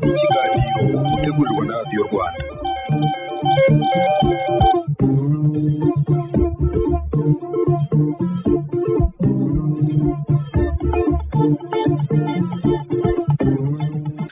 ikiganiro gutegurirwa na radiyo Rwanda.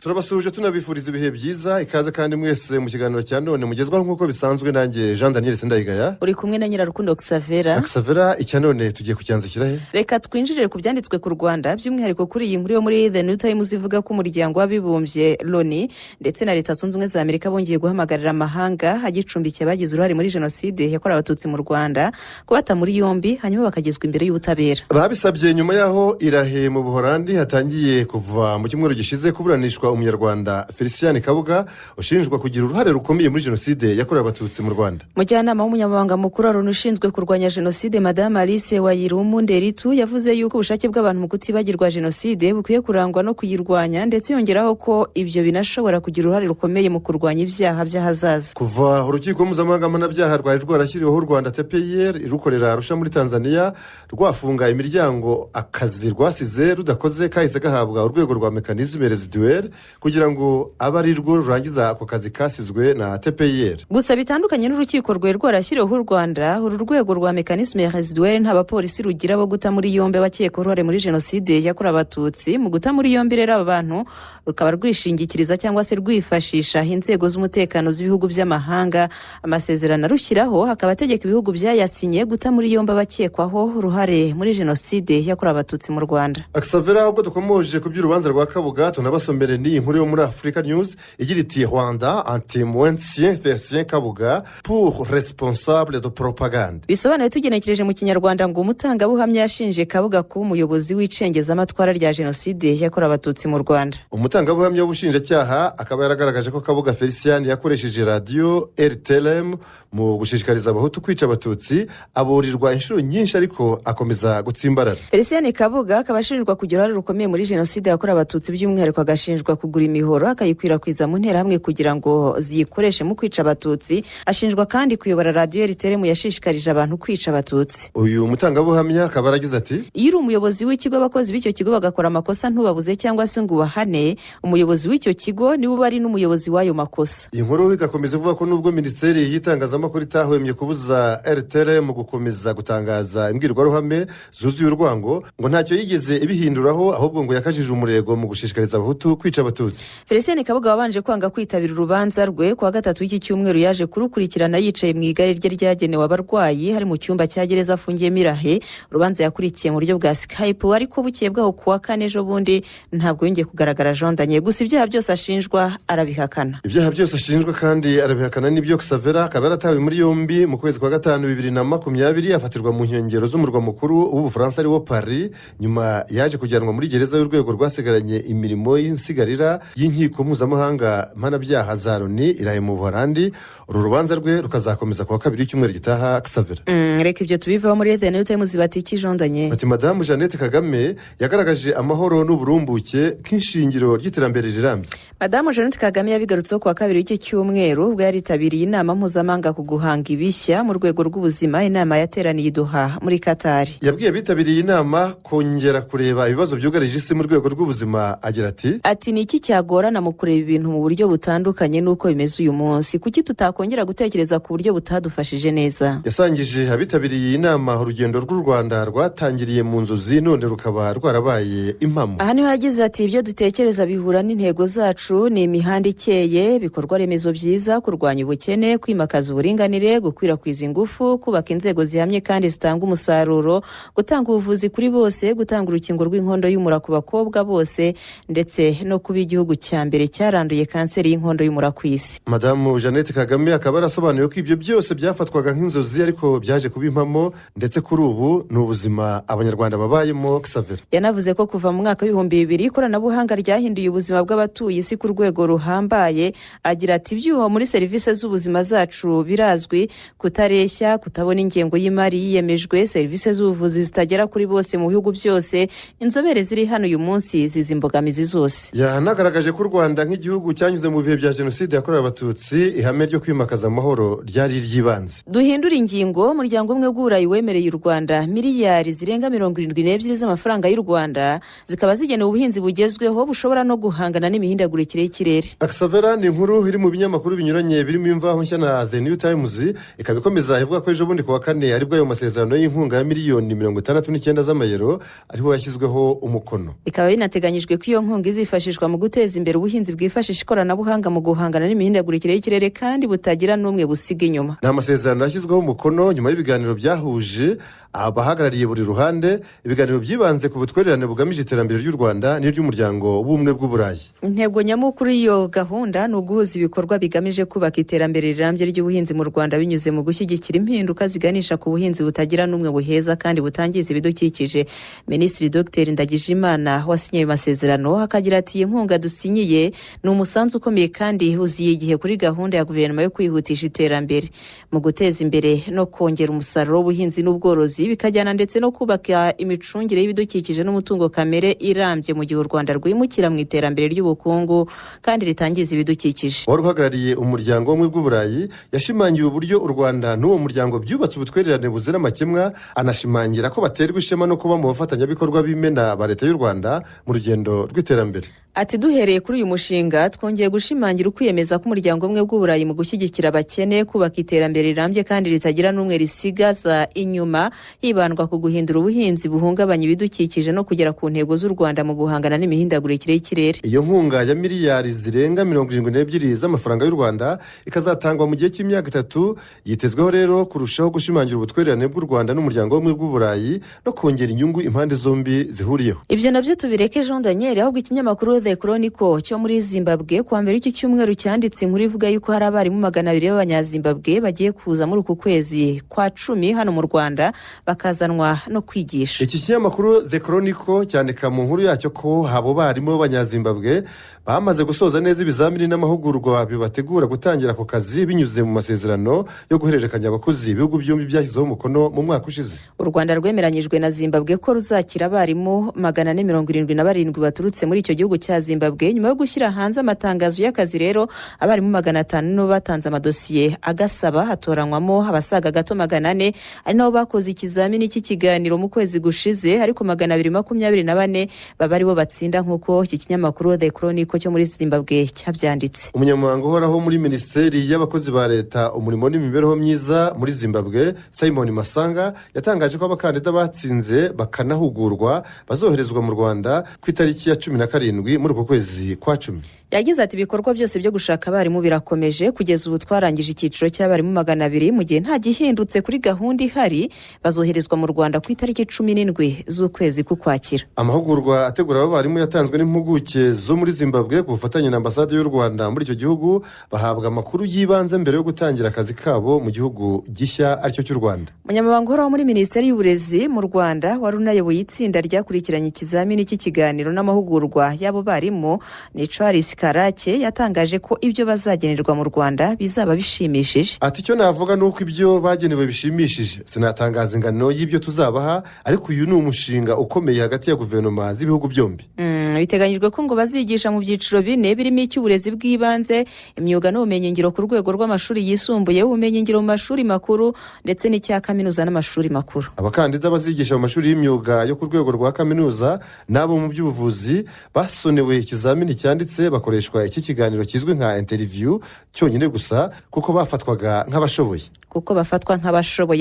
turabasuje tunabifuriza ibihe byiza ikaze kandi mwese mu kiganiro cya none mugezwaho nk'uko bisanzwe nanjye Jean Daniel Sindayigaya uri kumwe na Nyirarukundo Xavera icya none tugiye kucyanzikira he. Reka twinjirire ku byanditswe ku Rwanda by'umwihariko kuri iyi nkuru yo muri The New Times ivuga ko umuryango w'abibumbye Loni ndetse na Leta Zunze Ubumwe za Amerika bongeye guhamagarira amahanga agicumbikiye bagize uruhare muri jenoside yakorewe abatutsi mu Rwanda kubata muri yombi hanyuma bakagezwa imbere y'ubutabera. Babisabye nyuma yaho Irahe mu Buholandi hatangiye kuva mu cyumweru gishize kuburanishwa umunyarwanda Felicien Kabuga ushinjwa kugira uruhare rukomeye muri jenoside yakorewe abatutsi mu Rwanda. Mujyanama w'umunyamabanga mukuru Loni ushinzwe kurwanya jenoside Madame Alice Wayirumu Nderitu yavuze yuko ubushake bw'abantu mu kutibagirwa jenoside bukwiye kurangwa no kuyirwanya ndetse yongeraho ko ibyo binashobora kugira uruhare rukomeye mu kurwanya ibyaha by'ahazaza. Kuva urukiko mpuzamahanga mpanabyaha rwari rwarashyiriweho u Rwanda TPIR irukorera Arusha muri Tanzania rwafunga imiryango akazi rwasize rudakoze kahise gahabwa urwego rwa mécanisme résiduel kugira ngo abe ari rwo rurangiza ako kazi kasizwe na TPIR. Gusa bitandukanye n'urukiko rwarashyiriweho u Rwanda uru rwego rwa mécanisme résiduel nta bapolisi rugira bo guta muri yombi abakeka uruhare muri jenoside yakorewe abatutsi. Mu guta muri yombi rero aba bantu rukaba rwishingikiriza cyangwa se rwifashisha inzego z'umutekano z'ibihugu by'amahanga amasezerano rushyiraho hakaba ategeka ibihugu byayasinye guta muri yombi abakekwaho uruhare muri jenoside yakorewe abatutsi mu Rwanda. Xavera ubwo dukomoje ku by'urubanza rwa Kabuga tunabasomere ni inkuru yo muri Africa News igira iti Rwanda un témoin Felicien Kabuga pour responsable de propagande. Bisobanuye tugenekereje mu Kinyarwanda ngo umutangabuhamya yashinje Kabuga ko umuyobozi w'icengezamatwara rya jenoside yakorewe abatutsi mu Rwanda. Umutangabuhamya w'ubushinjacyaha akaba yaragaragaje ko Kabuga Felicien yakoresheje radio RTLM mu gushishikariza abahutu kwica abatutsi aburirwa inshuro nyinshi ariko akomeza gutsimbarara. Felicien Kabuga akaba ashinjwa kugira uruhare rukomeye muri jenoside yakorewe abatutsi by'umwihariko agashinjwa kugura imihoro akayikwirakwiza mu nterahamwe kugira ngo ziyikoreshe mu kwica abatutsi. Ashinjwa kandi kuyobora radio RTLM yashishikarije abantu kwica abatutsi. Uyu mutangabuhamya akaba aragize ati iyo uri umuyobozi w'ikigo abakozi b'icyo kigo bagakora amakosa ntubabuze cyangwa se ngo ubahane umuyobozi w'icyo kigo niwe uba ari n'umuyobozi w'ayo makosa. Iyi nkuru igakomeza ivuga ko nubwo minisiteri y'itangazamakuru itahwemye kubuza RTLM gukomeza gutangaza imbwirwaruhame zuzuye urwango ngo ntacyo yigeze ibihinduraho ahubwo ngo yakajije umurego mu gushishikariza abahutu kwica abatutsi. Felicien Kabuga wabanje kwanga kwitabira urubanza rwe kuwa gatatu w'iki cyumweru yaje kurukurikirana yicaye mu igare rye ryagenewe abarwayi hari mu cyumba cya gereza afungiyemo Irahe. Urubanza yakurikiye mu buryo bwa Skype ariko bukeye bwaho kuwa kane ejo bundi ntabwo yongeye kugaragara Jean Daniel. Gusa ibyaha byose ashinjwa arabihakana. Ibyaha byose ashinjwa kandi arabihakana n'ibyo Xavera akaba yaratawe muri yombi mu kwezi kwa gatanu 2020 afatirwa mu nkengero z'umurwa mukuru w'Ubufaransa ari wo Paris. Nyuma yaje kujyanwa muri gereza y'urwego rwasigaranye imirimo y'insigarira y'inkiko mpuzamahanga mpanabyaha za Loni Irahe mu Buholandi. Uru rubanza rwe rukazakomeza kuwa kabiri y'icyumweru gitaha. Xavera reka ibyo tubiveho muri The New Times batiki Jean Daniel. Ati Madame Jeannette Kagame yagaragaje amahoro n'uburumbuke nk'ishingiro ry'iterambere rirambye. Madame Jeannette Kagame yabigarutseho kuwa kabiri w'iki cyumweru ubwo yaritabiriye inama mpuzamahanga ku guhanga ibishya mu rwego rw'ubuzima. Inama yateraniye i Doha muri Qatar. Yabwiye bitabiriye inama kongera kureba ibibazo byugarije isi mu rwego rw'ubuzima. Agira ati ni iki cyagorana mu kureba ibintu mu buryo butandukanye n'uko bimeze uyu munsi? Kuki tutakongera gutekereza ku buryo butadufashije neza? Yasangije abitabiriye inama urugendo rw'u Rwanda rwatangiriye mu nzozi none rukaba rwarabaye impamo. Aha niho yagize ati ibyo dutekereza bihura n'intego zacu ni imihanda ikeye, bikorwa remezo byiza, kurwanya ubukene, kwimakaza uburinganire, gukwirakwiza ingufu, kubaka inzego zihamye kandi zitanga umusaruro, gutanga ubuvuzi kuri bose, gutanga urukingo rw'inkondo y'umura ku bakobwa bose ndetse no kuba igihugu cya mbere cyaranduye kanseri y'inkondo y'umura ku isi. Madame Jeannette Kagame akaba arasobanuye ko ibyo byose byafatwaga nk'inzozi ariko byaje kuba impamo ndetse kuri ubu ni ubuzima abanyarwanda babayemo. Xavera yanavuze ko kuva mu mwaka w'2000 ikoranabuhanga ryahinduye ubuzima bw'abatuye isi ku rwego ruhambaye. Agira ati ibyuho muri serivisi z'ubuzima zacu birazwi, kutareshya, kutabona ingengo y'imari yiyemejwe, serivisi z'ubuvuzi zitagera kuri bose mu bihugu byose. Inzobere ziri hano uyu munsi zizi imbogamizi zose. anagaragaje ko u Rwanda nk'igihugu cyanyuze mu bihe bya jenoside yakorewe abatutsi ihame ryo kwimakaza amahoro ryari iry'ibanze. Duhindura ingingo. Umuryango umwe bw'Uburayi wemereye u Rwanda miliyari zirenga 72 z'amafaranga y'u Rwanda zikaba zigenewe ubuhinzi bugezweho bushobora no guhangana n'imihindagurikire y'ikirere. Akisavera ni inkuru iri mu binyamakuru binyuranye birimo Imvaho Nshya na The New Times, ikaba ikomeza ivuga ko ejo bundi ku wa kane aribwo ayo masezerano y'inkunga ya miliyoni 69 z'amayero ariho yashyizweho umukono. Ikaba binateganyijwe ko iyo nkunga izifashishwa mu guteza imbere ubuhinzi bwifashisha ikoranabuhanga mu guhangana n'imihindagurikire y'ikirere kandi butagira n'umwe busiga inyuma. Ni amasezerano yashyizweho umukono nyuma y'ibiganiro byahuje abahagarariye buri ruhande. Ibiganiro byibanze ku butwererane bugamije iterambere ry'u Rwanda n'iry'umuryango w'ubumwe bw'Uburayi. Intego nyamukuru y'iyo gahunda ni uguhuza ibikorwa bigamije kubaka iterambere rirambye ry'ubuhinzi mu Rwanda binyuze mu gushyigikira impinduka ziganisha ku buhinzi butagira n'umwe buheza kandi butangiza ibidukikije. Minisitiri Dr Ndagijimana wasinye ayo masezerano akagira ati inkunga dusinyiye ni umusanzu ukomeye kandi ihuziye igihe kuri gahunda ya guverinoma yo kwihutisha iterambere mu guteza imbere no kongera umusaruro w'ubuhinzi n'ubworozi, bikajyana ndetse no kubaka imicungire y'ibidukikije n'umutungo kamere irambye mu gihe u Rwanda rwimukira mu iterambere ry'ubukungu kandi ritangiza ibidukikije. Wari uhagarariye umuryango w'ubumwe bw'Uburayi yashimangiye uburyo u Rwanda n'uwo muryango byubatse ubutwererane buzira amakemwa, anashimangira ko baterwa ishema no kuba mu bafatanyabikorwa b'imena ba leta y'u Rwanda mu rugendo rw'iterambere. Ati duhereye kuri uyu mushinga twongeye gushimangira ukwiyemeza k'umuryango umwe bw'Uburayi mu gushyigikira abakene, kubaka iterambere rirambye kandi ritagira n'umwe risigaza inyuma, hibandwa ku guhindura ubuhinzi buhungabanya ibidukikije no kugera ku ntego z'u Rwanda mu guhangana n'imihindagurikire y'ikirere. Iyo nkunga ya miliyari zirenga 72 z'amafaranga y'u Rwanda ikazatangwa mu gihe cy'imyaka 3, yitezweho rero kurushaho gushimangira ubutwererane bw'u Rwanda n'umuryango w'ubumwe bw'Uburayi no kongera inyungu impande zombi zihuriyeho. Ibyo nabyo tubireke Jean Daniel, ahubwo ikinyamakuru The Chronicle cyo muri Zimbabwe kuwa mbere iki cyumweru cyanditse inkuru ivuga yuko hari abarimu 200 b'Abanyazimbabwe bagiye kuza muri uku kwezi kwa 10 hano mu Rwanda bakazanwa no kwigisha. Iki kinyamakuru The Chronicle cyandika mu nkuru yacyo ko habo barimu b'Abanyazimbabwe bamaze gusoza neza ibizamini n'amahugurwa bibategura gutangira ako kazi binyuze mu masezerano yo guhererekanya abakozi ibihugu byombi byashyizeho umukono mu mwaka ushize. U Rwanda rwemeranyijwe na Zimbabwe ko ruzakira abarimu 477 baturutse muri icyo gihugu cya Zimbabwe. Nyuma yo gushyira hanze amatangazo y'akazi rero abarimu 500 no batanze amadosiye agasaba, hatoranywamo abasaga gato 400 ari nabo bakoze ikizamini cy'ikiganiro mu kwezi gushize, ariko 224 baba aribo batsinda nk'uko iki kinyamakuru The Chronicle cyo muri Zimbabwe cyabyanditse. Umunyamabanga uhoraho muri Minisiteri y'Abakozi ba Leta, umurimo n'imibereho myiza muri Zimbabwe, Simon Masanga, yatangaje ko abakandida batsinze bakanahugurwa bazoherezwa mu Rwanda ku itariki ya 17 muri uko kwezi kwa 10. Yagize ati ibikorwa byose byo gushaka abarimu birakomeje, kugeza ubu twarangije icyiciro cy'abarimu 200 mu gihe nta gihindutse kuri gahunda ihari, bazoherezwa mu Rwanda ku itariki 17 z'ukwezi k'Ukwakira. Amahugurwa ategura abo barimu yatanzwe n'impuguke zo muri Zimbabwe ku bufatanye na ambasade y'u Rwanda muri icyo gihugu, bahabwa amakuru yibanze mbere yo gutangira akazi kabo mu gihugu gishya aricyo cy'u Rwanda. Umunyamabanga uhoraho muri Minisiteri y'Uburezi mu Rwanda wari unayoboye itsinda ryakurikiranye ikizamini cy'ikiganiro n'amahugurwa y'abo barimu ni Charles Karake, yatangaje ko ibyo bazagenerwa mu Rwanda bizaba bishimishije. Ati icyo navuga nuko ibyo bagenewe bishimishije, sinatangaza ingano y'ibyo tuzabaha, ariko uyu ni umushinga ukomeye hagati ya guverinoma z'ibihugu byombi. Biteganyijwe ko ngo bazigisha mu byiciro 4 birimo icy'uburezi bw'ibanze, imyuga n'ubumenyingiro ku rwego rw'amashuri yisumbuye, ubumenyingiro mu mashuri makuru ndetse n'icya kaminuza n'amashuri makuru. Abakandida bazigisha mu mashuri y'imyuga yo ku rwego rwa kaminuza n'abo mu by'ubuvuzi basonewe ikizamini cyanditse bakoreshwa iki kiganiro kizwi nka interview cyonyine gusa kuko bafatwaga nk'abashoboye.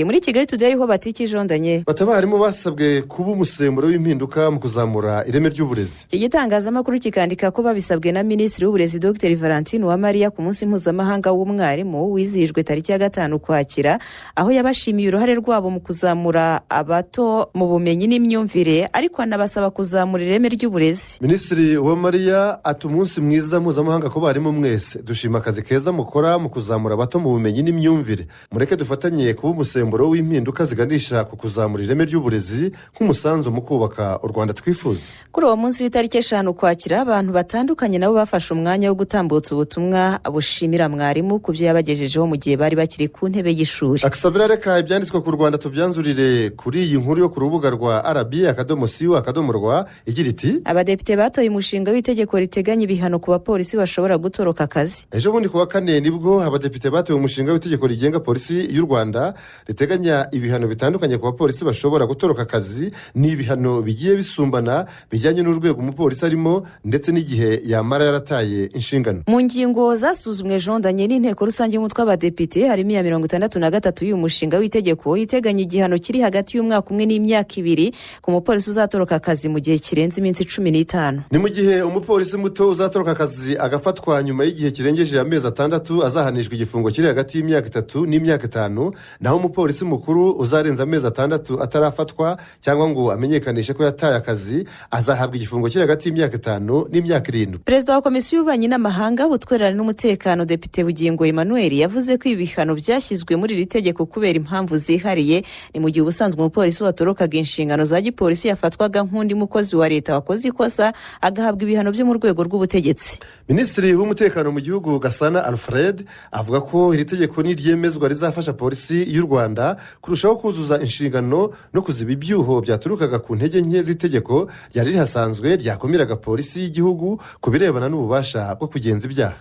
Muri Kigali Today ho batiki Jean Daniel, batabarimo basabwe kuba umusemburo w'impinduka mu kuzamura ireme ry'uburezi. Iki gitangazamakuru kikandika ko babisabwe na Minisitiri w'Uburezi Dr Valentine Uwamariya ku munsi mpuzamahanga w'umwarimu wizihijwe tariki ya 5 Ukwakira, aho yabashimiye uruhare rwabo mu kuzamura abato mu bumenyi n'imyumvire, ariko anabasaba kuzamura ireme ry'uburezi. Minisitiri Uwamariya ati umunsi mwiza mpuzamahanga ko barimo mwese, dushima akazi keza mukora mu kuzamura abato mu bumenyi n'imyumvire. mureke dufatanye kuba umusemburo w'impinduka ziganisha ku kuzamura ireme ry'uburezi nk'umusanzu mu kubaka u Rwanda twifuza. Kuri uwo munsi w'itariki 5 Ukwakira, abantu batandukanye nabo bafashe umwanya wo gutambutsa ubutumwa bushimira mwarimu ku byo yabagejejeho mu gihe bari bakiri ku ntebe y'ishuri. Xavier, reka ibyanditswe ku Rwanda tubyanzurire kuri iyi nkuru yo ku rubuga rwa rba.cu.rw igira iti: abadepite batoye umushinga w'itegeko riteganya ibihano ku bapolisi bashobora gutoroka akazi. Ejo bundi kuwa kane nibwo abadepite batoye umushinga w'itegeko rigenga polisi y'u Rwanda riteganya ibihano bitandukanye ku bapolisi bashobora gutoroka akazi. Ni ibihano bigiye bisumbana bijyanye n'urwego umupolisi arimo ndetse n'igihe yamara yarataye inshingano. Mu ngingo zasuzumwe jondanye n'inteko rusange y'umutwe w'abadepite harimo iya 63 y'uyu mushinga w'itegeko iteganya igihano kiri hagati y'umwaka umwe n'imyaka 2 ku mupolisi uzatoroka akazi mu gihe kirenze iminsi 15. Ni mu gihe umupolisi muto uzatoroka akazi agafatwa nyuma y'igihe kirengeje amezi 6 azahanishwa igifungo kiri hagati y'imyaka 3 n'imyaka 5, naho umupolisi mukuru uzarenza amezi 6 atarafatwa cyangwa ngo amenyekanishe ko yataye akazi azahabwa igifungo kiri hagati y'imyaka 5 n'imyaka 7. Perezida wa Komisiyo y'Ububanyi n'Amahanga, Ubutwererane n'Umutekano, Depite Bugingo Emmanuel, yavuze ko ibihano byashyizwe muri iri tegeko kubera impamvu zihariye. Ni mu gihe ubusanzwe umupolisi watorokaga inshingano za gipolisi yafatwaga nk'undi mukozi wa leta wakoze ikosa agahabwa ibihano byo mu rwego rw'ubutegetsi. Minisitiri w'Umutekano mu gihugu Gasana Alfred avuga ko iri tegeko niryemezwa rizafasha polisi y'u Rwanda kurushaho kuzuza inshingano no kuziba ibyuho byaturukaga ku ntege nke z'itegeko ryari rihasanzwe ryakomeraga polisi y'igihugu ku birebana n'ububasha bwo kugenza ibyaha.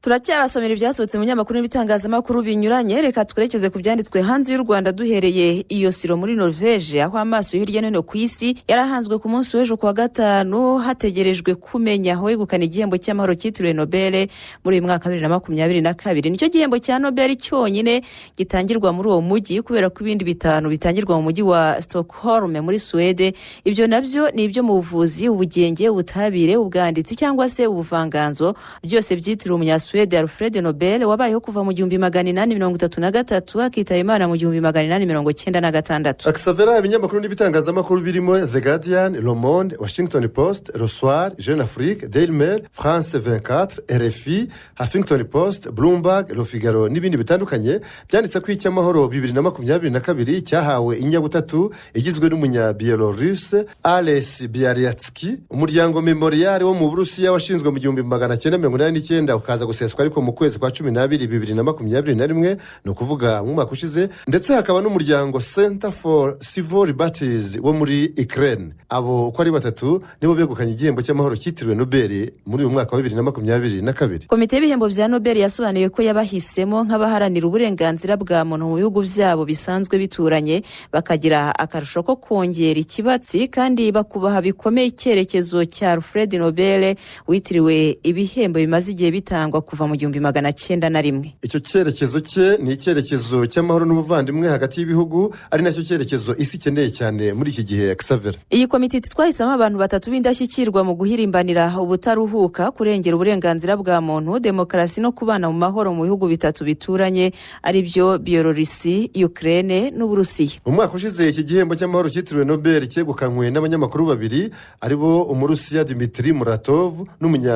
Turacyabasomera ibyasohotse mu nyamakuru n'ibitangazamakuru binyuranye. Reka twerekeze ku byanditswe hanze y'u Rwanda duhereye iyo Oslo muri Norvege, aho amaso hirya no hino ku isi yarahanzwe ku munsi w'ejo kuwa gatanu hategerejwe kumenya aho yegukana igihembo cy'amahoro cyitiriwe Nobel muri uyu mwaka 2022. Nicyo gihembo cya Nobel cyonyine gitangirwa muri uwo mujyi kubera ko ibindi bitanu bitangirwa mu mujyi wa Stockholm muri Swede. Ibyo nabyo ni ibyo mu buvuzi, ubugenge, ubutabire, ubwanditsi cyangwa se ubuvanganzo, byose byitiriwe umunyasuwede Alfred Nobel wabayeho kuva mu 1833 akitaba Imana mu 1896. Xavier, ibinyamakuru n'ibitangazamakuru birimo The Guardian, Le Monde, Washington Post, Le Soir, Jeune Afrique, Daily Mail, France 24, RFI, Huffington Post, Bloomberg, Le Figaro n'ibindi bitandukanye byanditse ko icy'amahoro 2022 cyahawe inyabutatu igizwe n'umunya-Bielorus Ales Bialyatsky. Umuryango Memorial wo mu Burusiya washinzwe mu 1989 ukaza guseswa ariko mu kwezi kwa 12 2021, no kuvuga mu mwaka ushize, ndetse hakaba n'umuryango Center for Civil Liberties wo muri Ukraine. Abo uko ari batatu nibo begukanye igihembo cy'amahoro cyitiriwe Nobel muri uyu mwaka wa 2022. Komite y'ibihembo bya Nobel yasobanuye ko yabahisemo nk'abaharanira uburenganzira bwa muntu mu bihugu byabo bisanzwe bituranye, bakagira akarusho ko kongera ikibatsi kandi bakubaha bikomeye icyerekezo cya Alfred Nobel witiriwe ibihembo bimaze igihe bitangwa kuva mu 1901. Icyo cyerekezo cye ni icyerekezo cy'amahoro n'ubuvandimwe hagati y'ibihugu, ari nacyo cyerekezo isi ikeneye cyane muri iki gihe. Xavier, iyi komite twahisemo abantu batatu b'indashyikirwa mu guhirimbanira ubutaruhuka, kurengera uburenganzira bwa muntu, demokarasi no kubana mu mahoro mu bihugu bitatu bituranye ari byo Bielorusi, Ukraine n'Uburusiya. Mu mwaka ushize iki gihembo cy'amahoro cyitiriwe Nobel cyegukanywe n'abanyamakuru babiri aribo Umurusiya Dmitry Muratov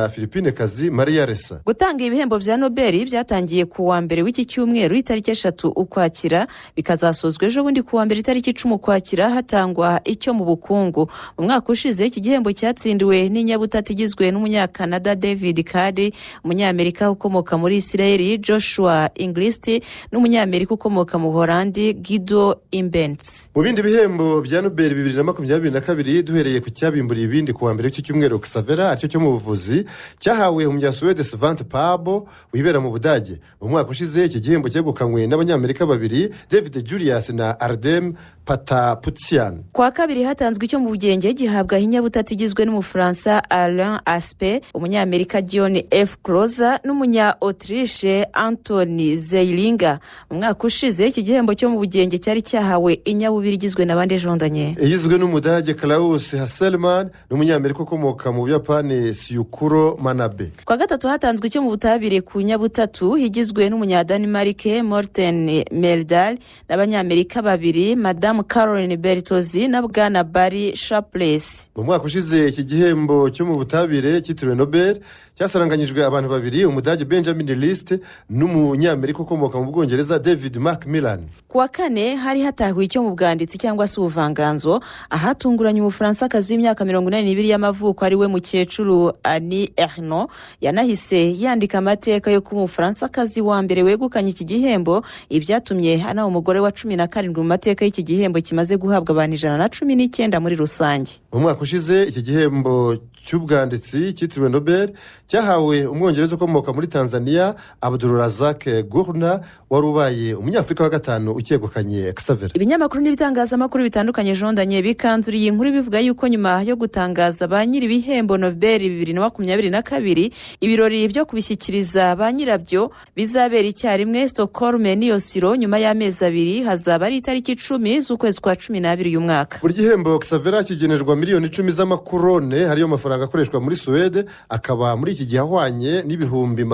n'umunya-Filipinekazi Maria Ressa. Gutanga ibihembo bya Nobel byatangiye ku wa mbere w'iki cyumweru itariki 3 Ukwakira, bikazasozwa ejo bundi ku wa mbere itariki 10 Ukwakira hatangwa icyo mu bukungu. Mu mwaka ushize iki gihembo cyatsindiwe n'inyabutatu igizwe n'umunyakanada David Cady, umunyamerika ukomoka muri Israel Joshua Inglist n'umunyamerika ukomoka mu Buholandi Guido Imbens. Mu bindi bihembo bya Nobel 2022 duhereye ku cyabimburiye ibindi ku wa mbere w'iki cyumweru Xavier, aricyo cyo mu buvuzi cyahawe umunyasuwede Svante Pabo wibera mu Budage. Mu mwaka ushize iki gihembo cyegukanywe n'abanyamerika babiri David Julius na Ardem Pataputsian. Kwa kabiri hatanzwe icyo mu bugenge gihabwa inyabutatu igizwe n'umufaransa Alain Aspect, umunyamerika John F. Closer n'umunya Autriche Anthony Zeilinger. Mu mwaka ushize iki gihembo cyo mu bugenge cyari cyahawe inyabubiri igizwe na bande jondanye, igizwe n'umudage Klaus Hasselmann n'umunyamerika ukomoka mu Buyapani Syukuro Manabe. Kwa gatatu hatanzwe icyo mu butabire ku nyabutatu higizwe n'umunyadanimarike Morten Meldal n'abanyamerika babiri Madame Caroline Bertozzi na bwana Barry Sharpless. Mu mwaka ushize iki gihembo cyo mu butabire cyitiriwe Nobel cyasaranganyijwe abantu babiri, umudage Benjamin List n'umunyamerika ukomoka mu Bwongereza David Macmillan. Kuwa kane hari hatahuwe icyo mu bwanditsi cyangwa se ubuvanganzo ahatunguranye Umufaransa-kazi w'imyaka 82 y'amavuko ari we mukecuru Annie Ernaux yanahise yandika amateka yo kuba Umufaransa-kazi wa mbere wegukanye iki gihembo, ibyatumye ana umugore wa 17 mu mateka y'iki gihembo kimaze guhabwa abantu 119 muri rusange. Mu mwaka ushize iki gihembo cy'ubwanditsi cyitiriwe Nobel cyahawe umwongereza ukomoka muri Tanzania Abdulrazak Gurnah wari ubaye umunyafurika wa gatanu ukegukanye Xavier. Ibinyamakuru n'ibitangazamakuru bitandukanye jondanye bikanzuriye inkuru bivuga yuko nyuma yo gutangaza ba nyiri ibihembo Nobel 2022 ibirori byo kubishyikiriza ba nyirabyo bizabera icyarimwe Stockholm n'Oslo nyuma y'amezi abiri, hazaba ari itariki 10 z'ukwezi kwa 12 uyu mwaka. Buri gihembo Xavier kigenerwa miliyoni 10 z'amakorone, hariyo mafaranga akoreshwa muri Suwede, akaba muri iki gihe ahwanye n'ibihumbi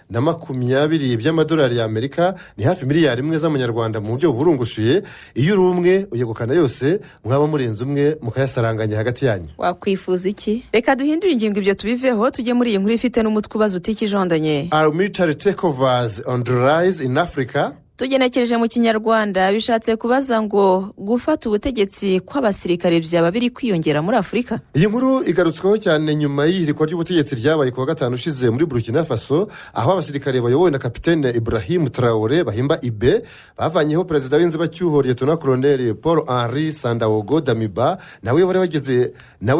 920 by'amadolari y'Amerika, ni hafi miliyari 1 z'amanyarwanda mu buryo burungushuye. Iyo uri umwe uyegukana yose mwaba murenze umwe mukayasaranganya hagati yanyu. Wakwifuza iki? Reka duhindure ingingo ibyo tubiveho tujye muri iyi nkuru ifite n'umutwe ubaza utiki jondanye. Are military takeovers on the rise in Africa? Tugenekereje mu Kinyarwanda bishatse kubaza ngo gufata ubutegetsi kw'abasirikare byaba biri kwiyongera muri Afurika. Iyi nkuru igarutsweho cyane nyuma y'ihirikwa ry'ubutegetsi ryabaye kuwa gatanu ushize muri Burkina Faso, aho abasirikare bayobowe na kapitene Ibrahim Traoré bahimba Ibe bavanyeho perezida w'inzibacyuho Lieutenant Colonel Paul Henri Sandaogo Damiba, nawe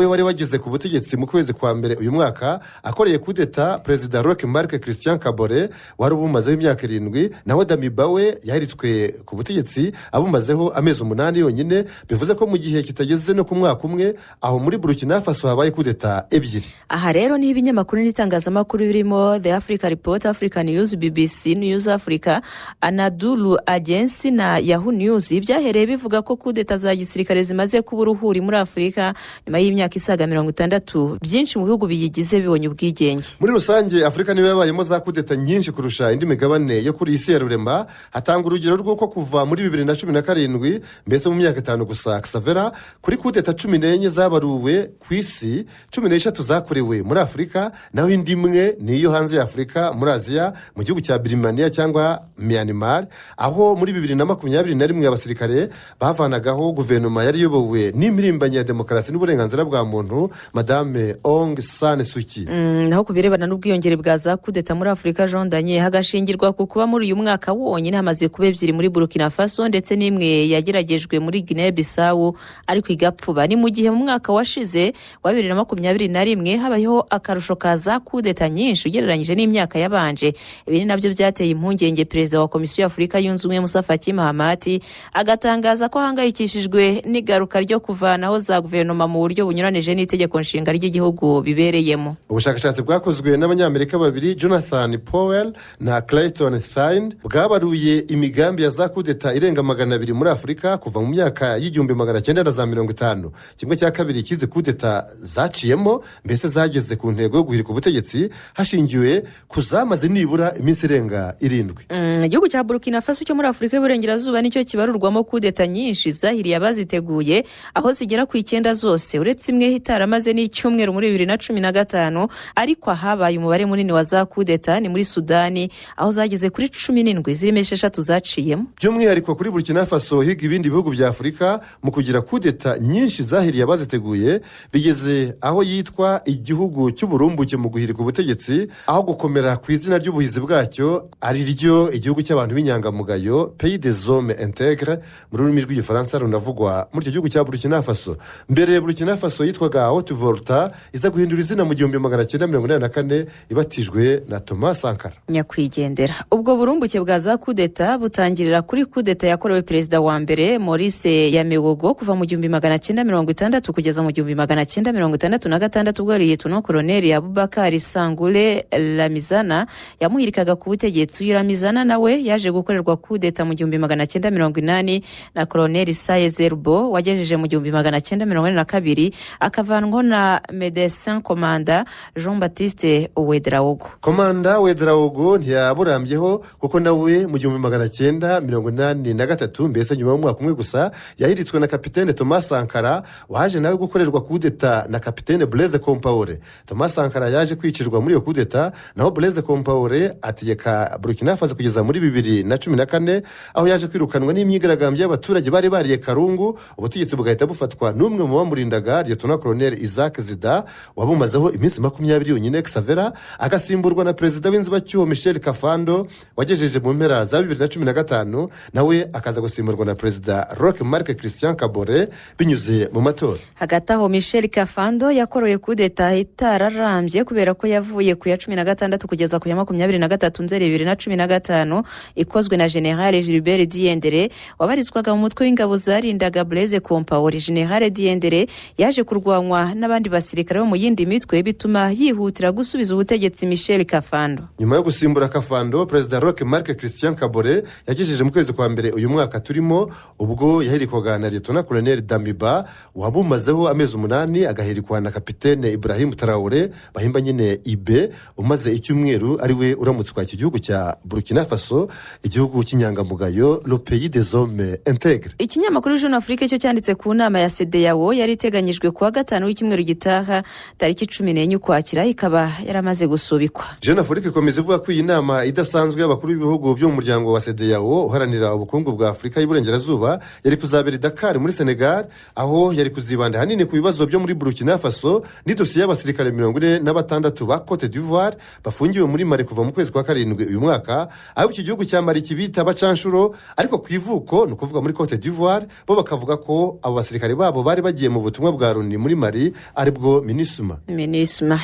wari wageze ku butegetsi mu kwezi kwa mbere uyu mwaka akoreye kudeta perezida Roch Marc Christian Kabore wari ubumazeho imyaka 7, naho Damiba we yahiritswe ku butegetsi abumazeho amezi 8 yonyine, bivuze ko mu gihe kitageze no ku mwaka umwe aho muri Burkina Faso habaye kudeta ebyiri. Aha rero ni ibinyamakuru n'itangazamakuru birimo The Africa Report, Africa News, BBC News Africa, Anadolu Agency na Yahoo News byahereye bivuga ko kudeta za gisirikare zimaze kuba uruhuri muri Afurika nyuma y'imyaka isaga 60, byinshi mu bihugu biyigize bibonye ubwigenge. Muri rusange Afurika niyo yabayemo za kudeta nyinshi kurusha indi migabane yo kuri isi ya rurema. Hatanga urugero rw'uko kuva muri 2017 mbese mu myaka 5 gusa Xavier kuri kudeta 14 zabaruwe ku isi, 13 zakorewe muri Afurika, naho indi imwe niyo hanze ya Afurika muri Aziya mu gihugu cya Birmania cyangwa Myanmar, aho muri 2021 abasirikare bavanagaho guverinoma yari yobowe n'impirimbanyi ya demokarasi n'uburenganzira bwa muntu Madame Aung San Suu Kyi. Naho kubirebana n'ubwiyongere bwa za kudeta muri Afurika jondanye hagashingirwa ku kuba muri uyu mwaka wonyine hamaze kuba 2 muri Burkina Faso ndetse n'imwe yageragejwe muri Guinea Bissau ariko igapfuba. Ni mu gihe mu mwaka washize wa 2021 habayeho akarusho kaza kudeta nyinshi ugereranyije n'imyaka yabanje. Ibi ni nabyo byateye impungenge perezida wa Komisiyo y'Afurika yunze ubumwe Musa Faki Mahamat agatangaza ko hangayikishijwe n'igaruka ryo kuvanaho za guverinoma mu buryo bunyuranije n'itegeko nshinga ry'igihugu bibereyemo. Ubushakashatsi bwakozwe n'abanyamerika babiri Jonathan Powell na Clayton Thine bwabaruye imigambi ya za kudeta irenga 200 muri Afurika kuva mu myaka y'1950. Kimwe cya kabiri kize kudeta zaciyemo mbese zageze ku ntego yo guhirika ubutegetsi hashingiwe kuzamaze nibura iminsi irenga 7. Igihugu cya Burkina Faso cyo muri Afurika y'Uburengerazuba nicyo kibarurwamo kudeta nyinshi zahiriye abaziteguye, aho zigera ku 9 zose uretse imwe hitaramaze n'icyumweru muri 2015, ariko habaye umubare munini wa za kudeta ni muri Sudani aho zageze kuri 17 zirimo 6 zaciyemo. By'umwihariko kuri Burkina Faso higa ibindi bihugu bya Afurika mu kugira kudeta nyinshi zahiriye abaziteguye, bigeze aho yitwa igihugu cy'uburumbuke mu guhirika ubutegetsi, aho gukomera ku izina ry'ubuhizi bwacyo ari ryo igihugu cy'abantu b'inyangamugayo, Pays des hommes intègres mu rurimi rw'igifaransa runavugwa muri icyo gihugu cya Burkina Faso. Mbere Burkina Faso yitwaga Haute-Volta, iza guhindura izina mu 1984 ibatijwe na Thomas Sankara nyakwigendera. Ubwo burumbuke bwa za kudeta kudeta butangirira kuri kudeta yakorewe perezida wa mbere Maurice Yamegogo kuva mu 1960 kugeza mu 1966 ubwo Lieutenant Colonel Abubakar Sangule Lamizana yamuhirikaga ku butegetsi. Uyu Lamizana nawe yaje gukorerwa kudeta mu 1980 na Colonel Saye Zerbo wagejeje mu 1942 akavanwaho na Médecin Commanda Jean Baptiste Ouedraogo. Komanda Ouedraogo ntiyaburambyeho kuko nawe mu 1983 mbese nyuma y'umwaka umwe gusa yahiritswe na Kapitene Thomas Sankara waje nawe gukorerwa kudeta na Kapitene Blaise Compaoré. Thomas Sankara yaje kwicirwa muri iyo kudeta, naho Blaise Compaoré ategeka Burkina Faso kugeza muri 2014 aho yaje kwirukanwa n'imyigaragambyo y'abaturage bari bariye Karungu. Ubutegetsi bugahita bufatwa n'umwe mu bamurindaga Lieutenant Colonel Isaac Zida wabumazeho iminsi 20 yonyine Xavera, agasimburwa na perezida w'inzibacyuho Michel Kafando wagejeje mu mpera za 2015, nawe akaza gusimburwa na perezida Roch Marc Christian Kabore binyuze mu matora. Hagati aho Michel Kafando yakoroye kudeta itararambye kubera ko yavuye ku ya 16 kugeza ku ya 23 Nzeri 2015 ikozwe na General Gilbert Diendere wabarizwaga mu mutwe w'ingabo zarindaga Blaise Compaoré. General Diendere yaje kurwanwa n'abandi basirikare bo mu yindi mitwe bituma yihutira gusubiza ubutegetsi Michel Kafando. Nyuma yo gusimbura Kafando, perezida Roch Marc Christian Kabore yagejeje mu kwezi kwa mbere uyu mwaka turimo ubwo yahirikwaga na Lieutenant Colonel Damiba wabumazeho amezi 8 agahirikwa na Kapitene Ibrahim Traoré bahimba nyine Ibe umaze icyumweru ari we uramutswa iki gihugu cya Burkina Faso, igihugu cy'inyangamugayo, le pays des hommes intègres. Ikinyamakuru Jeune Afrique cyo cyanditse ku nama ya CEDEAO yari iteganyijwe kuwa gatanu w'icyumweru gitaha tariki 14 Ukwakira ikaba yaramaze gusubikwa. Jeune Afrique ikomeza ivuga ko iyi nama idasanzwe y'abakuru b'ibihugu byo mu muryango wa CEDEAO uharanira ubukungu bwa Afurika y'Iburengerazuba yari kuzabera Dakar muri Senegal, aho yari kuzibanda hanini ku bibazo byo muri Burkina Faso n'idosiye y'abasirikare 46 ba Côte d'Ivoire bafungiwe muri Mali kuva mu kwezi kwa 7 uyu mwaka, aho iki gihugu cya Mali kibita bacanshuro ariko ku ivuko no kuvuga muri Côte d'Ivoire bo bakavuga ko abo basirikare babo bari bagiye mu butumwa bwa Loni muri Mali aribwo MINUSMA.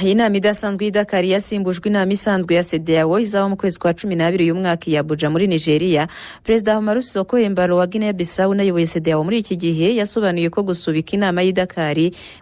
Inama idasanzwe i Dakar yasimbujwe inama isanzwe ya CEDEAO izaba mu kwezi kwa 12 uyu mwaka i Abuja muri Nigeria. Perezida Umaru Sissoco Embalo wa Guinea Bissau nayoboye CEDEAO muri iki gihe yasobanuye ko gusubika inama y'i Dakar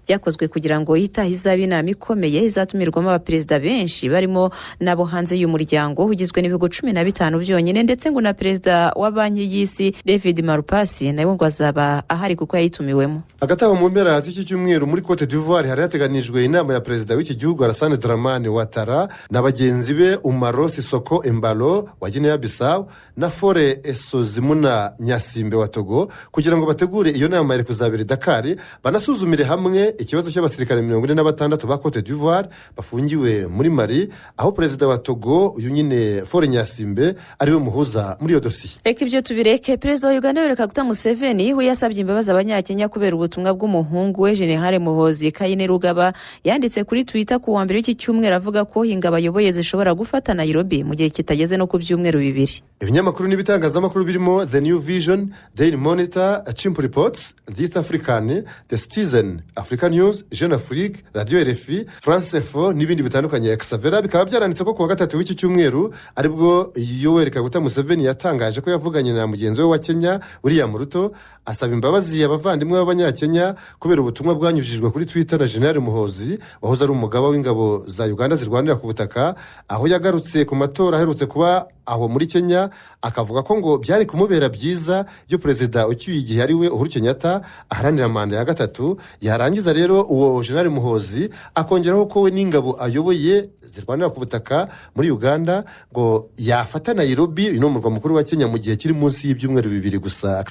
byakozwe kugira ngo itaha izaba inama ikomeye izatumirwamo abaperezida benshi barimo nabo hanze y'umuryango ugizwe n'ibihugu 15 byonyine, ndetse ngo na perezida wa banki y'isi David Malpass nawe ngo azaba ahari kuko yayitumiwemo. Agataho mu mpera z'iki cyumweru muri Côte d'Ivoire hari hateganijwe inama ya perezida w'iki gihugu Alassane Dramane Ouattara na bagenzi be Umaru Sissoco Embalo wa Guinea Bissau na Faure Esozimuna Nyasimbe wa Togo kugira ngo bategure iyo nama yari kuzabera Dakar, banasuzumire hamwe ikibazo cy'abasirikare 46 ba Côte d'Ivoire bafungiwe muri Mali, aho perezida wa Togo uyu nyine Faure Nyasimbe ariwe muhuza muri iyo dosiye. Reka ibyo tubireke. Perezida wa Uganda Yoweri Kaguta Museveni we yasabye imbabazi abanyakenya kubera ubutumwa bw'umuhungu we General Muhoozi Kainerugaba yanditse kuri Twitter ku wa mbere w'iki cyumweru avuga ko ingabo ayoboye zishobora gufata Nairobi mu gihe kitageze no ku byumweru 2. Ibinyamakuru n'ibitangazamakuru birimo The New Vision, Daily Monitor, Chimp Reports, The East African, The Citizen, African News, Jeune Afrique, Radio RFI, France Info n'ibindi bitandukanye. Xavera bikaba byaranditse ko kuwa gatatu w'iki cyumweru aribwo Yoweri Kaguta Museveni yatangaje ko yavuganye na mugenzi we wa Kenya William Ruto asaba imbabazi abavandimwe b'abanyakenya kubera ubutumwa bwanyujijwe kuri Twitter na General Muhoozi wahoze ari umugaba w'ingabo za Uganda zirwanira ku butaka, aho yagarutse ku matora aherutse kuba aho muri Kenya akavuga ko ngo byari kumubera byiza iyo perezida ucyuye igihe ari we Uhuru Kenyatta aharanira manda ya 3 yarangiza rero uwo General Muhoozi akongeraho ko we n'ingabo ayoboye zirwanira ku butaka muri Uganda ngo yafata Nairobi ino murwa mukuru wa Kenya mu gihe kiri munsi y'ibyumweru 2 gusa.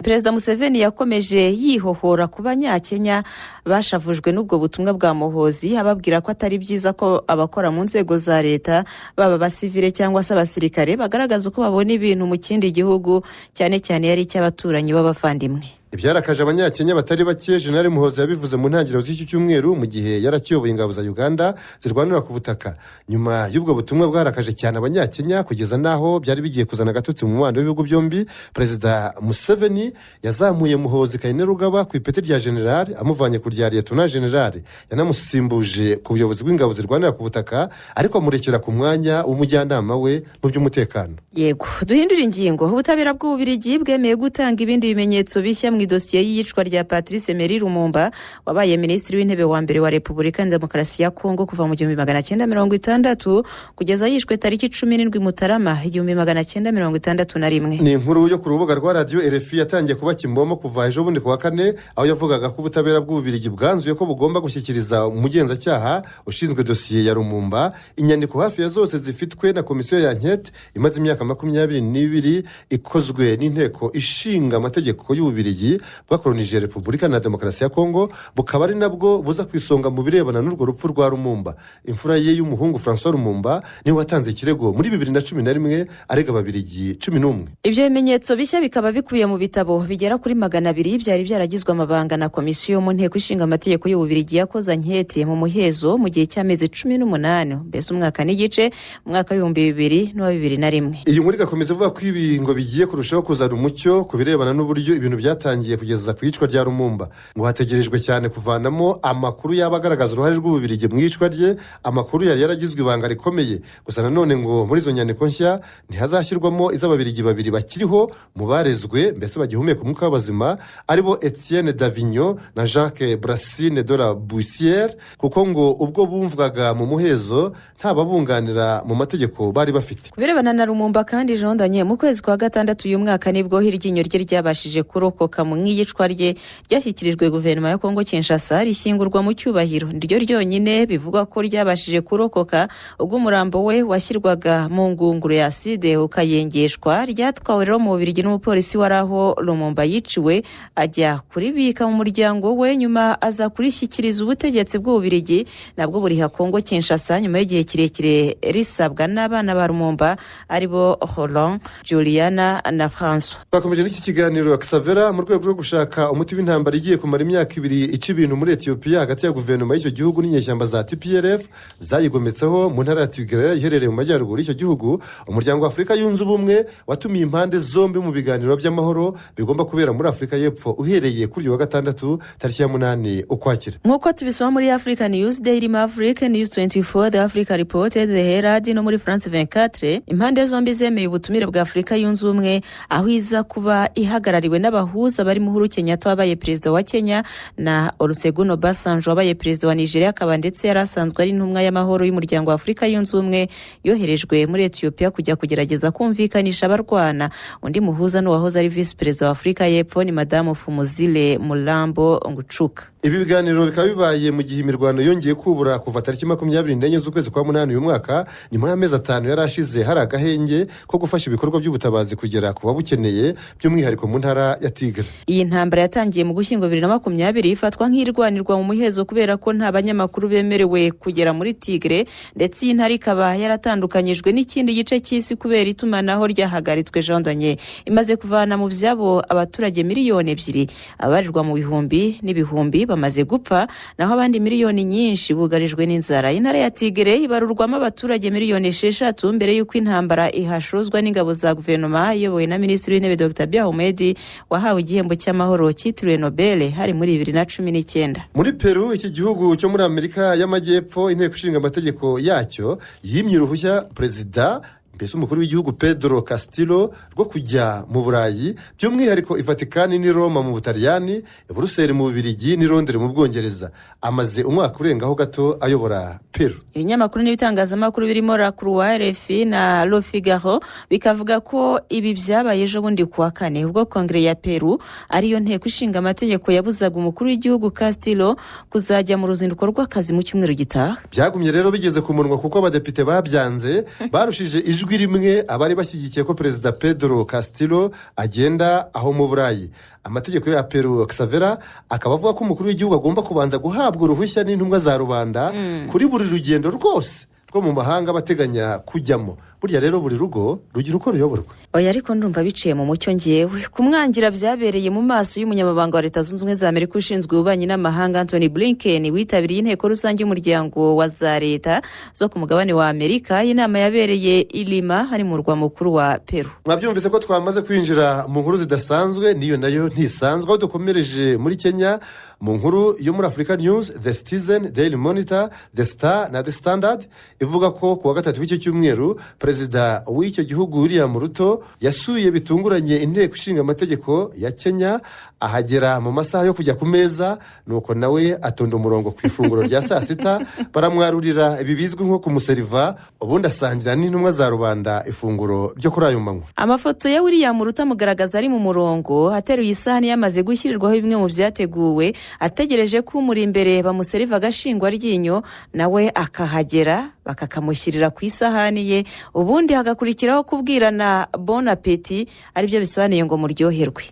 Perezida Museveni yakomeje yihohora ku banyakenya bashavujwe n'ubwo butumwa bwa Muhoozi ababwira ko atari byiza ko abakora mu nzego za leta baba basivile cyangwa se abasirikare bagaragaza uko babona ibintu mu kindi gihugu cyane cyane yari icy'abaturanyi b'abavandimwe. ibyarakaje abanyakenya batari bake. Jenerali Muhoozi yabivuze mu ntangiriro z'iki cyumweru mu gihe yarakiyoboye ingabo za Uganda zirwanira ku butaka. Nyuma y'ubwo butumwa bwarakaje cyane abanyakenya kugeza n'aho byari bigiye kuzana agatotsi mu mubano w'ibihugu byombi. Perezida Museveni yazamuye Muhoozi Kainerugaba ku ipeti rya generali amuvanye ku rya Lieutenant General, yanamusimbuje ku buyobozi bw'ingabo zirwanira ku butaka ariko amurekera ku mwanya w'umujyanama we mu by'umutekano. Yego, duhindura ingingo. Ubutabera bw'Ububiligi bwemeye gutanga ibindi bimenyetso bishya mu idosiye y'iyicwa rya Patrice Emery Lumumba wabaye minisitiri w'intebe wa mbere wa Repubulika ya Demokarasi ya Kongo kuva mu 1960 kugeza yishwe tariki 17 Mutarama 1961. Ni inkuru yo ku rubuga rwa radio RFI yatangiye kuba kimbomo kuva ejo bundi kuwa kane, aho yavugaga ko ubutabera bw'Ububiligi bwanzuye ko bugomba gushyikiriza umugenzacyaha ushinzwe dosiye ya Lumumba inyandiko hafi ya zose zifitwe na komisiyo ya nkete imaze imyaka 22 ikozwe n'inteko ishinga amategeko y'Ububiligi bwakolonije Repubulika na Demokarasi ya Kongo, bukaba ari nabwo buza kwisonga mu birebana n'urwo rupfu rwa Lumumba. Imfura ye y'umuhungu François Lumumba niwe watanze ikirego muri 2011 arega Ababiligi 11. Ibyo bimenyetso bishya bikaba bikubiye mu bitabo bigera kuri 200 byari byaragizwe amabanga na komisiyo mu nteko ishinga amategeko y'Ububiligi yakoze nkete mu muhezo mu gihe cy'amezi 18, mbese umwaka n'igice, umwaka wa 2001. Iyi nkuru igakomeza ivuga ko ibi ngo bigiye kurushaho kuzana umucyo ku birebana n'uburyo ibintu byatangiye kugeza ku iyicwa rya Lumumba. Ngo hategerejwe cyane kuvanamo amakuru yaba agaragaza uruhare rw'Ububiligi mu iyicwa rye, amakuru yari yaragizwe ibanga rikomeye. Gusa nanone ngo muri izo nyandiko nshya ntihazashyirwamo iz'Ababiligi babiri bakiriho mu barezwe mbese bagihumeka umwuka w'abazima, aribo Etienne Davignon na Jacques Brassine de la Bussière, kuko ngo ubwo bumvwaga mu muhezo nta babunganira mu mategeko bari bafite. Kubirebana na Lumumba kandi Jean Daniel mu kwezi kwa gatandatu uyu mwaka nibwo hiryinyo rye ryabashije kurokoka mu iyicwa rye ryashyikirijwe guverinoma ya Kongo Kinshasa rishyingurwa mu cyubahiro. Niryo ryonyine bivugwa ko ryabashije kurokoka ubwo umurambo we washyirwaga mu ngunguru ya acide ukayengeshwa. Ryatwawe rero mu Bubiligi n'umupolisi waraho Lumumba yiciwe, ajya kuribika mu muryango we, nyuma aza kurishyikiriza ubutegetsi bw'Ububiligi nabwo buriha Kongo Kinshasa nyuma y'igihe kirekire risabwa n'abana ba Lumumba aribo Roland, Juliana na François. Twakomeje n'iki kiganiro Xavera mu rwego rwo gushaka umuti w'intambara igiye kumara imyaka 2 ica ibintu muri Ethiopia hagati ya guverinoma y'icyo gihugu n'inyeshyamba za TPLF zayigometseho mu ntara ya Tigray iherereye mu majyaruguru y'icyo gihugu. Umuryango wa Afurika yunze ubumwe watumiye impande zombi mu biganiro by'amahoro bigomba kubera muri Afurika y'Epfo uhereye kuri wa gatandatu tariki ya 8 Ukwakira. Nk'uko tubisoma muri Africa News, Daily Maverick, News 24, The Africa Report, The Herald no muri France 24, impande zombi zemeye ubutumire bwa Afurika yunze ubumwe aho iza kuba ihagarariwe n'abahuza bari Uhuru Kenyatta wabaye perezida wa Kenya na Olusegun Obasanjo wabaye perezida wa Nigeria, akaba ndetse yarasanzwe ari intumwa y'amahoro y'umuryango wa Afurika yunze ubumwe yoherejwe muri Ethiopia kujya kugerageza kumvikanisha abarwana. Undi muhuza n'uwahoze ari vice perezida wa Afurika y'Epfo ni Madame Fumuzile Mulambo Ngucuka. Ibi biganiro bikaba bibaye mu gihe imirwano yongeye kubura kuva tariki 24 z'ukwezi kwa 8 uyu mwaka, nyuma y'amezi 5 yarashize hari agahenge ko gufasha ibikorwa by'ubutabazi kugera ku babukeneye by'umwihariko mu ntara ya Tigray. Iyi ntambara yatangiye mu Gushyingo 2020 ifatwa nk'irwanirwa mu muhezo kubera ko nta banyamakuru bemerewe kugera muri Tigray, ndetse iyi ntara ikaba yaratandukanyijwe n'ikindi gice cy'isi kubera itumanaho ryahagaritswe. Jean Daniel imaze kuvana mu byabo abaturage miliyoni 2, abarirwa mu bihumbi n'ibihumbi bamaze gupfa, naho abandi miliyoni nyinshi bugarijwe n'inzara. Intara ya Tigray ibarurwamo abaturage miliyoni 6 mbere y'uko intambara ihashozwa n'ingabo za guverinoma iyobowe na Minisitiri w'Intebe Dr. Abiy Ahmed wahawe igihembo cy'amahoro cyitiriwe Nobel hari muri 2019. Muri Peru, iki gihugu cyo muri Amerika y'Amajyepfo, inteko ishinga amategeko yacyo yimye uruhushya perezida mbese umukuru w'igihugu Pedro Castillo rwo kujya mu Burayi, by'umwihariko i Vatican ni Roma mu Butaliyani, Brussels mu Bubiligi ni Londres mu Bwongereza. Amaze umwaka urengaho gato ayobora Peru. Ibinyamakuru n'ibitangazamakuru birimo La Croix, RFI na Le Figaro bikavuga ko ibi byabaye ejo bundi kuwa kane ubwo kongere ya Peru ariyo nteko ishinga amategeko yabuzaga umukuru w'igihugu Castillo kuzajya mu ruzinduko rw'akazi mu cyumweru gitaha. Byagumye rero bigeze ku munwa kuko abadepite babyanze barushije ijwi rimwe abari bashyigikiye ko perezida Pedro Castillo agenda aho mu Burayi. Amategeko ya Peru Xavera akaba avuga ko umukuru w'igihugu agomba kubanza guhabwa uruhushya n'intumwa za rubanda kuri buri rugendo rwose two mu mahanga bateganya kujyamo. Burya rero buri rugo rugira uko ruyoborwa. Oya ariko ndumva biciye mu mucyo ngewe kumwangira byabereye mu maso y'umunyamabanga wa Leta Zunze Ubumwe za Amerika ushinzwe ububanyi n'amahanga Anthony Blinken witabiriye inteko rusange y'umuryango wa za leta zo ku mugabane wa Amerika. Inama yabereye i Lima hari mu murwa mukuru wa Peru. Mwabyumvise ko twamaze kwinjira mu nkuru zidasanzwe, niyo nayo ntisanzwe, aho dukomereje muri Kenya mu nkuru yo muri Africa News. The Citizen, Daily Monitor, The Star na The Standard ivuga ko kuwa gatatu w'icyo cyumweru perezida w'icyo gihugu William Ruto yasuye bitunguranye inteko ishinga amategeko ya Kenya, ahagera mu masaha yo kujya ku meza, nuko nawe atonda umurongo ku ifunguro rya saa sita. Baramwarurira ibi bizwi nko kumuseriva, ubundi asangira n'intumwa za rubanda ifunguro ryo kuri ayo manywa. Amafoto ya William Ruto amugaragaza ari mu murongo ateruye isahani yamaze gushyirirwaho bimwe mu byateguwe, ategereje ko umuri imbere bamuseriva agashingwa ryinyo, nawe akahagera bakakamushyirira ku isahani ye, ubundi hagakurikiraho kubwirana bon appétit, aribyo bisobanuye ngo muryoherwe.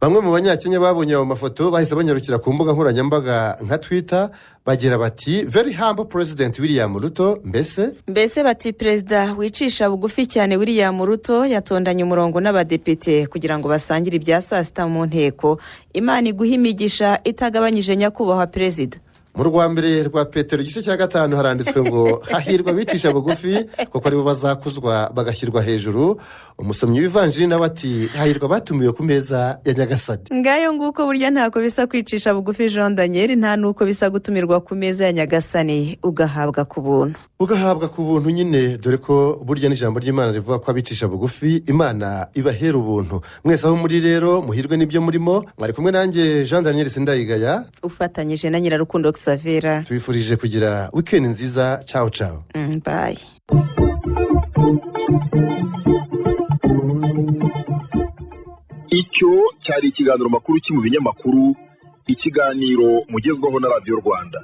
Bamwe mu banyakenya babonye ayo mafoto bahise banyarukira ku mbuga nkoranyambaga nka Twitter, bagira bati very humble President William Ruto. Mbese bati perezida wicisha bugufi cyane William Ruto yatondanye umurongo n'abadepite kugira ngo basangire ibya saa sita mu nteko. Imana iguha imigisha itagabanyije nyakubahwa perezida. Mu rwa mbere rwa Petero igice cya 5 haranditswe ngo hahirwa bicisha bugufi kuko aribo bazakuzwa bagashyirwa hejuru. Umusomyi w'ivanjiri nawe ati hahirwa batumiwe ku meza ya Nyagasani. Ngayo nguko burya ntako bisa kwicisha bugufi Jean Daniel, nta nuko bisa gutumirwa ku meza ya Nyagasani ugahabwa ku buntu nyine, dore ko burya n'ijambo ry'Imana rivuga ko abicisha bugufi Imana ibahera ubuntu. Mwese aho muri rero muhirwe n'ibyo murimo. Mwari kumwe nanjye Jean Daniel Sindayigaya ufatanyije na Nyirarukundo Xavera. Tubifurije kugira weekend nziza. Ciao. Bye. Icyo cyari ikiganiro makuru mu binyamakuru, ikiganiro mugezweho na Radio Rwanda.